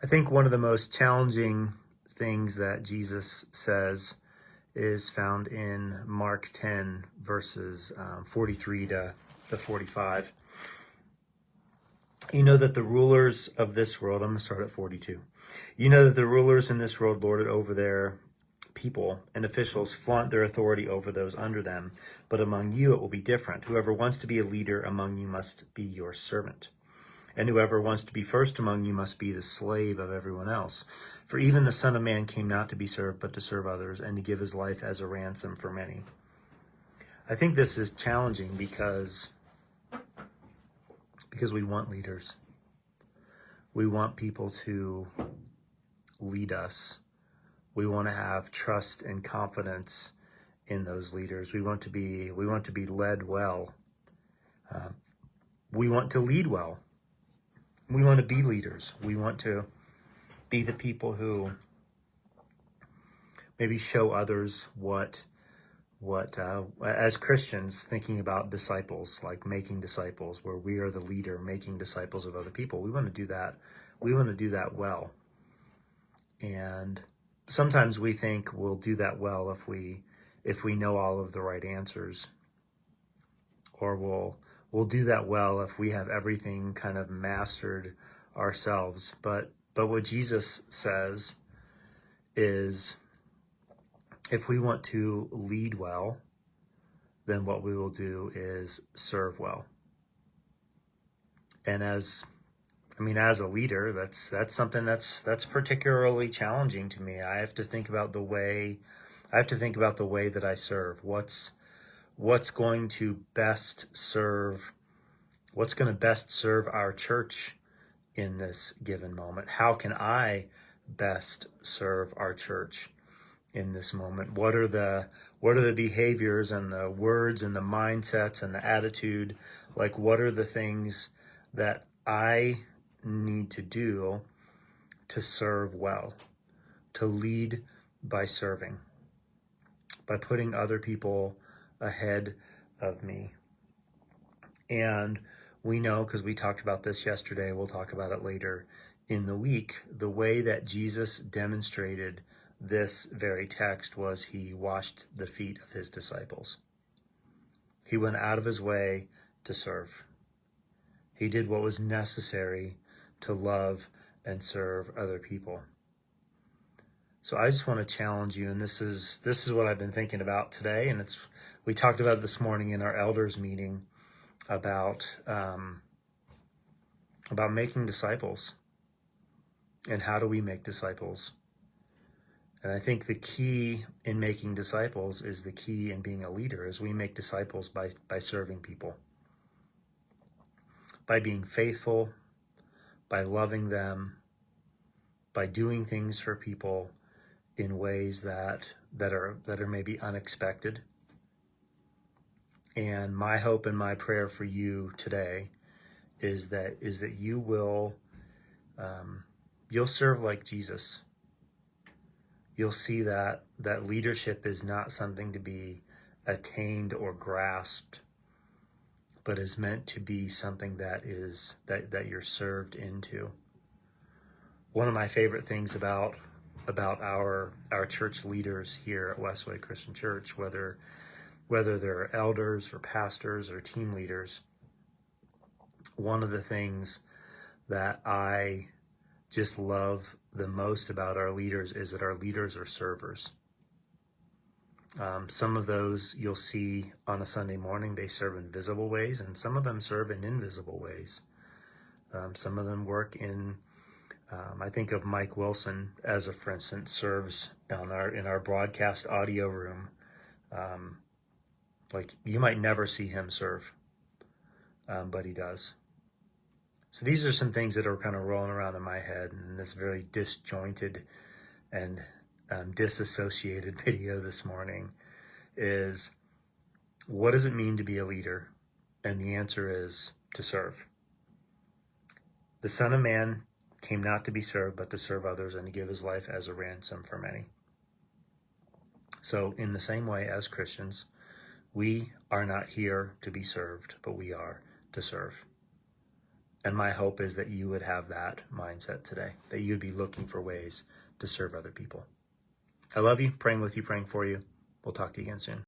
I think one of the most challenging things that Jesus says is found in Mark 10, verses 43 to 45. You know that the rulers of this world, I'm going to start at 42. You know that the rulers in this world lord it over their people, and officials flaunt their authority over those under them. But among you it will be different. Whoever wants to be a leader among you must be your servant. And whoever wants to be first among you must be the slave of everyone else. For even the Son of Man came not to be served, but to serve others, and to give his life as a ransom for many. I think this is challenging because we want leaders. We want people to lead us. We want to have trust and confidence in those leaders. We want to be led well. We want to lead well. We want to be leaders. We want to be the people who maybe show others what as Christians, thinking about disciples, like making disciples, where we are the leader making disciples of other people. We want to do that. We want to do that well. And sometimes we think we'll do that well if we know all of the right answers, or we'll do that well if we have everything kind of mastered ourselves. But what Jesus says is, if we want to lead well, then what we will do is serve well. And as a leader, that's something that's particularly challenging to me. I have to think about the way that I serve. What's going to best serve our church in this given moment? How can I best serve our church in this moment? What are the behaviors and the words and the mindsets and the attitude? Like, what are the things that I need to do to serve well, to lead by serving, by putting other people ahead of me? And we know, because we talked about this yesterday, we'll talk about it later in the week, the way that Jesus demonstrated this very text was he washed the feet of his disciples. He went out of his way to serve. He did what was necessary to love and serve other people. So I just want to challenge you, and this is what I've been thinking about today, and we talked about it this morning in our elders meeting about making disciples and how do we make disciples. And I think the key in making disciples is the key in being a leader, is we make disciples by serving people, by being faithful, by loving them, by doing things for people in ways that are maybe unexpected. And my hope and my prayer for you today is that you will you'll serve like Jesus. You'll see that leadership is not something to be attained or grasped, but is meant to be something that you're served into. One of my favorite things about our church leaders here at WestWay Christian Church, whether they're elders or pastors or team leaders, one of the things that I just love the most about our leaders is that our leaders are servers. Some of those you'll see on a Sunday morning, they serve in visible ways, and some of them serve in invisible ways. Some of them work in, I think of Mike Wilson as for instance, serves in our broadcast audio room. Like, you might never see him serve, but he does. So these are some things that are kind of rolling around in my head in this very disjointed and disassociated video this morning is, what does it mean to be a leader? And the answer is to serve. The Son of Man came not to be served, but to serve others and to give his life as a ransom for many. So in the same way, as Christians, we are not here to be served, but we are to serve. And my hope is that you would have that mindset today, that you'd be looking for ways to serve other people. I love you, praying with you, praying for you. We'll talk to you again soon.